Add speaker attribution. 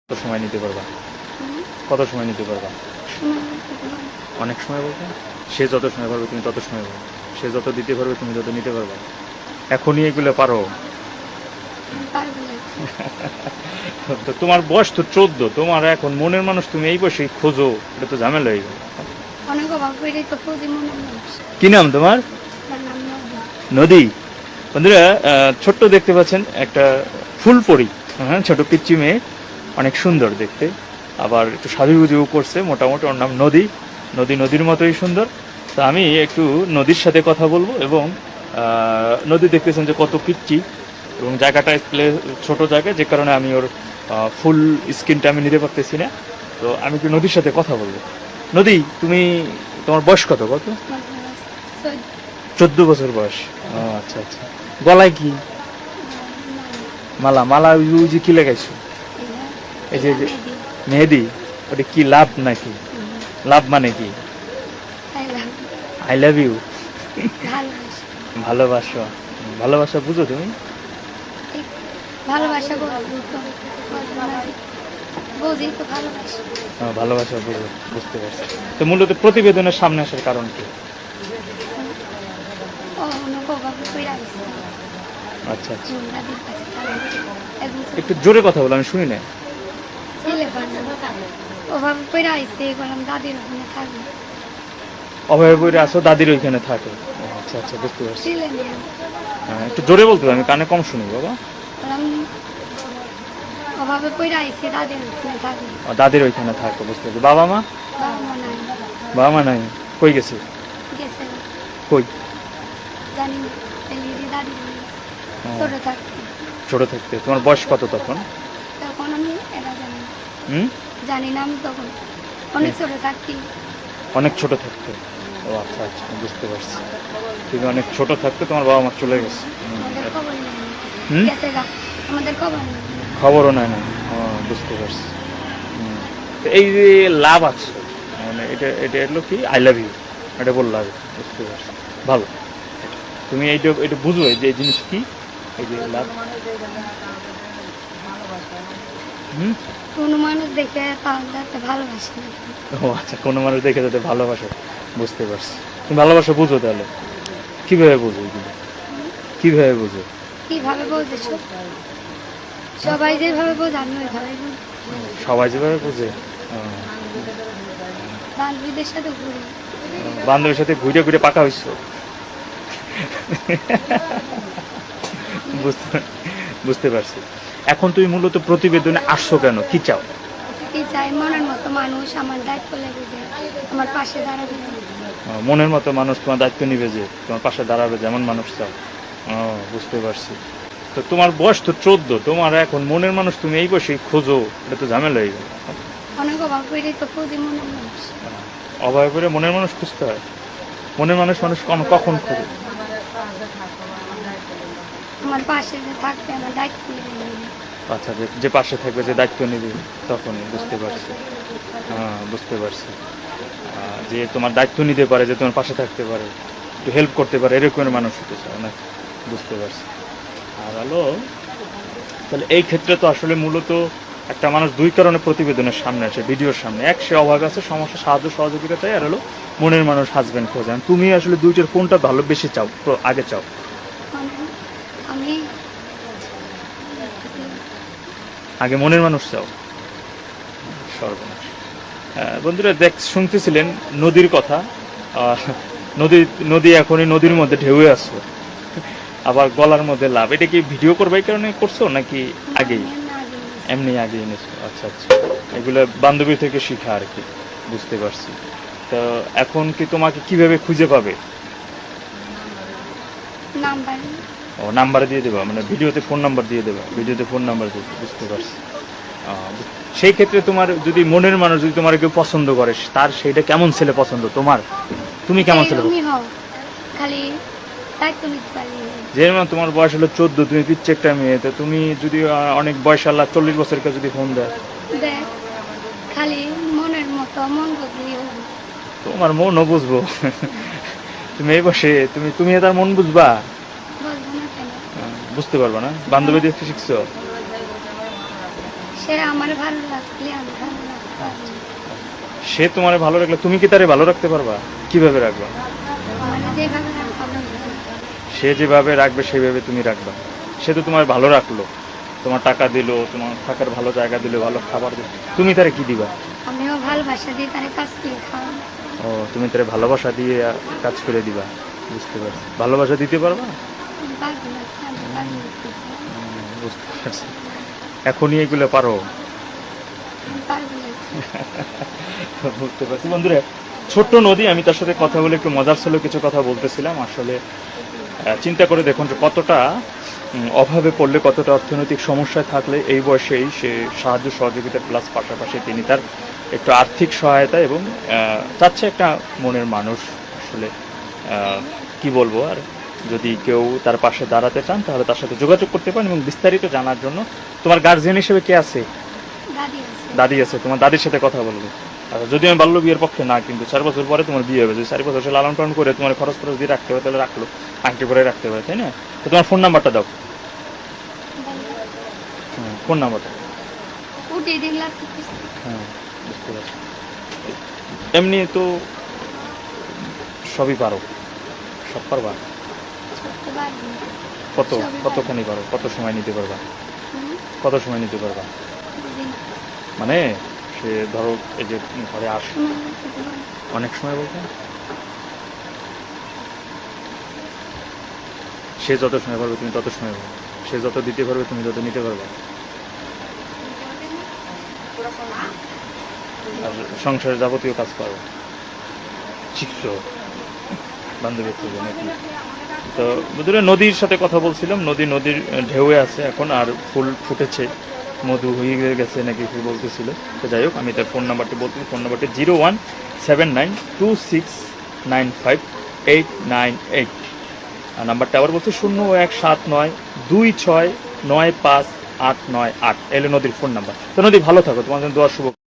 Speaker 1: কত সময় নিতে পারবা? কত সময় নিতে পারবা? অনেক সময় বলতে সে যত সময় পারবে তুমি তত সময় পারবে, সে যত দিতে পারবে তুমি তত নিতে পারবা। এখনই এগুলো পারো? তো তোমার বয়স তো 14, তোমার এখন মনের মানুষ তুমি এই বয়সে খোঁজো, এটা তো ঝামেলা হয়ে গেল। কি নাম তোমার? নদী। বন্ধুরা, ছোট্ট দেখতে পাচ্ছেন একটা ফুল পরি, হ্যাঁ, ছোট পিচ্চি মেয়ে, অনেক সুন্দর দেখতে, আবার একটু সাজুগুজু করছে মোটামুটি। ওর নাম নদী। নদীর মতোই সুন্দর। তো আমি একটু নদীর সাথে কথা বলবো এবং নদী দেখতেছেন যে কত পিচ্চি এবং জায়গাটা ছোট জায়গা, যে কারণে আমি ওর ফুল স্ক্রিনটা আমি নিতে পারতেছি না। তো আমি একটু নদীর সাথে কথা বলবো। নদী, তোমার বয়স কত? 14 বছর বয়স। ও আচ্ছা আচ্ছা। গলায় কি মালা ওই যে কি লাগাইছো? এই যে মেহেদি। ওটা কি লাভ নাকি? লাভ মানে কি? I love you. ভালোবাসা। ভালোবাসা বুঝো তুমি?
Speaker 2: ভালোবাসা
Speaker 1: ভালোবাসা বুঝো, বুঝতে পারছি। তো মূলত প্রতিবেদনের সামনে আসার কারণ কি? আচ্ছা আচ্ছা, একটু জোরে কথা বলো, আমি শুনি না। অভাবে বইরে আসো, দাদির ওইখানে থাকে। আচ্ছা আচ্ছা, বুঝতে পারছি। হ্যাঁ, একটু জোরে বলতে হবে, আমি কানে কম শুনি বাবা। দাদির ওইখানে থাকো, বুঝতে পারছি। বাবা মা? বাবা মা নাই। কই গেছে? কই? ছোট থাকতে। তোমার বয়স কত তখন?
Speaker 2: জানি না, আমি তখন অনেক ছোট থাকতি।
Speaker 1: অনেক ছোট থাকতে। ও আচ্ছা আচ্ছা, বুঝতে পারছি। তুমি অনেক ছোট থাকতে তোমার বাবা মা চলে গেছে। খবরও নেয় না। ও, বুঝতে পারছি। এই যে লাভ আছে, মানে এটা এটা এলো কি আই লাভ ইউ, এটা বললো আগে, বুঝতে পারছি। ভালো। তুমি এটা বুঝো যে এই জিনিস কি, এই যে লাভ।
Speaker 2: কোনো মানুষ দেখে যাতে ভালোবাসে।
Speaker 1: ও আচ্ছা, কোনো মানুষ দেখে যাতে ভালোবাসে, বুঝতে পারছি। তুমি ভালোবাসা বুঝো তাহলে? কিভাবে বুঝো এগুলো? কিভাবে বুঝো?
Speaker 2: কিভাবে বলতে সবাই যেভাবে বোঝে আমি ওইভাবে বুঝি।
Speaker 1: সবাই যেভাবে বুঝে?
Speaker 2: বান্ধবীদের সাথে ঘুরি।
Speaker 1: বান্ধবীর সাথে ঘুরে ঘুরে পাকা হইছো? বুঝতে পারছি। এখন তুমি মূলত প্রতিবেদনে আসছো কেন? কি চাও?
Speaker 2: কি চাই? মনের মতো মানুষ আমার দায়িত্ব লেগে যে আমার পাশে দাঁড়াবে।
Speaker 1: মনের মতো মানুষ তোমার দায়িত্ব নিবে, যে তোমার পাশে দাঁড়াবে, যেমন মানুষ চাও। ও, বুঝতে পারছি। তো তোমার বয়স তো 14, তোমার এখন মনের মানুষ তুমি এই বয়সে খোঁজো, এটা তো ঝামেলা হয়ে গেল।
Speaker 2: অনেক অভাব করে তো খুঁজি মনের মানুষ।
Speaker 1: অভাব করে মনের মানুষ খুঁজতে হয়? মনের মানুষ কখন খোঁজে?
Speaker 2: আমার পাশে যে থাকবে, আমার দায়িত্ব নেবে।
Speaker 1: আচ্ছা, যে পাশে থাকবে, যে দায়িত্ব নেবে, তখনই। বুঝতে পারছি। হ্যাঁ, বুঝতে পারছি। যে তোমার দায়িত্ব নিতে পারে, যে তোমার পাশে থাকতে পারে, একটু হেল্প করতে পারে, এরকমের মানুষ হতে চায় না? বুঝতে পারছি। আর হলো, তাহলে এই ক্ষেত্রে তো আসলে মূলত একটা মানুষ দুই কারণে প্রতিবেদনের সামনে আসে, ভিডিওর সামনে। এক, সে অভাব আছে, সমস্যা, সাহায্য সহযোগিতা চাই। আর হলো মনের মানুষ, হাজবেন্ড খোঁজেন। তুমি আসলে দুইটার কোনটা ভালো বেশি চাও, আগে চাও?
Speaker 2: আমি
Speaker 1: আগে মনের মানুষ চাও? সর্বনাশ। বন্ধুরা, শুনতেছিলেন নদীর কথা। নদী এখনই নদীর মধ্যে ঢেউয়ে আসছো, আবার গলার মধ্যে লাভ। এটা কি ভিডিও করবে এই কারণে করছো, নাকি আগেই এমনি আগে এনেছো? আচ্ছা আচ্ছা, এগুলো বান্ধবী থেকে শিখা আর কি, বুঝতে পারছি। তো এখন কি তোমাকে কিভাবে খুঁজে পাবে? নাম্বার দিয়ে দেবা, মানে ভিডিওতে ফোন নাম্বার দিয়ে দেবা? ভিডিওতে ফোন নাম্বার দিয়ে, বুঝতে পারছি। সেই ক্ষেত্রে তোমার যদি মনের মানুষ, যদি তোমার কেউ পছন্দ করে, তার সেইটা কেমন ছেলে পছন্দ তোমার? তুমি কেমন ছেলে?
Speaker 2: খালি দায়িত্ব নিতে পারি।
Speaker 1: যেমন তোমার বয়স হলো 14, তুমি পিচ্ছে একটা মেয়ে, তো তুমি যদি অনেক বয়স, আল্লাহ 40 বছরকে যদি ফোন দেয়,
Speaker 2: খালি মনের মতো মন বুঝলি।
Speaker 1: তোমার মনও বুঝবো? তুমি এই বসে তুমি তার মন বুঝবা? বুঝতে পারবা না? বান্ধবী দেখতে শিখছো?
Speaker 2: সে আমার ভালো লাগলে আমি ভালো রাখতে পারবো।
Speaker 1: সে তোমার ভালো রাখলে তুমি কি তারে ভালো রাখতে পারবা? কিভাবে রাখবা?
Speaker 2: মানে যেভাবে রাখবো আমি
Speaker 1: সে যেভাবে রাখবে সেইভাবে তুমি রাখবা। সে তো তোমার ভালো রাখলো, তোমার টাকা দিলো, তোমার থাকার ভালো জায়গা দিলো, ভালো খাবার দিলো, তুমি তারে কি দিবা?
Speaker 2: আমিও ভালোবাসা দিয়ে তার কাছ থেকে খাওয়াবো।
Speaker 1: ও, তুমি তারে ভালোবাসা দিয়ে কাজ করে দিবা। বুঝতে পারছি। ভালোবাসা দিতে পারবা?
Speaker 2: আমি পারবো না, আমি পারবো না।
Speaker 1: বুঝতে পারছি। এখনই এগুলো পারো?
Speaker 2: আমি পারবো না।
Speaker 1: বুঝতে পারছি। বন্ধুরা, ছোট্ট নদী, আমি তার সাথে কথা বলে একটু মজার ছিল কিছু কথা বলতেছিলাম। আসলে চিন্তা করে দেখুন যে কতটা অভাবে পড়লে, কতটা অর্থনৈতিক সমস্যায় থাকলে এই বয়সেই সে সাহায্য সহযোগিতা প্লাস পাশাপাশি তিনি তার একটু আর্থিক সহায়তা এবং চাচ্ছে একটা মনের মানুষ। আসলে কি বলবো আর, যদি কেউ তার পাশে দাঁড়াতে চান তাহলে তার সাথে যোগাযোগ করতে পারেন। এবং বিস্তারিত জানার জন্য তোমার গার্জিয়ান হিসেবে কে আছে?
Speaker 2: দাদি আছে।
Speaker 1: দাদি আছে, তোমার দাদির সাথে কথা বলবে। আচ্ছা, যদি আমি বাল্য বিয়ের পক্ষে না, কিন্তু 4 বছর পরে তোমার বিয়ে হবে, যদি 4 বছর সে লালন পালন করে তোমার খরচ খরচ দিয়ে রাখতে হবে তাহলে রাখলো, আংটি করে রাখতে হবে, তাই না? তো তোমার ফোন নাম্বারটা দাও। ফোন নাম্বারটা।
Speaker 2: উঠে দিলাম।
Speaker 1: হ্যাঁ, বুঝতে পারছি। এমনি তো সবই পারো, সব পারবা?
Speaker 2: করতে পারবো না।
Speaker 1: কত
Speaker 2: সবই পারবো।
Speaker 1: কতখানি পারো? কত সময় নিতে পারবা?
Speaker 2: হুম,
Speaker 1: কত সময় নিতে পারবা?
Speaker 2: দিন।
Speaker 1: মানে সে ধরো এই যে ঘরে আস,
Speaker 2: সময় করতে পারবো।
Speaker 1: অনেক সময় বলতে সে যত সময় পারবে তুমি তত সময় পাবে, সে যত দিতে পারবে তুমি তত নিতে পারবে। আর সংসারের যাবতীয় কাজ পারো, শিখছো বান্ধবীর থেকে নাকি? তো বন্ধুরা, নদীর সাথে কথা বলছিলাম। নদীর ঢেউয়ে আছে এখন, আর ফুল ফুটেছে, মধু হয়ে গেছে নাকি কি বলতেছিল। তো যাই হোক, আমি তার ফোন নাম্বারটি বলতে, ফোন নাম্বারটি 0179269588। আর নাম্বারটা আবার বলছি 0179269588। এলো নদীর ফোন নাম্বার। তো নদী ভালো থাকো, তোমার জন্য দোয়া শুভ।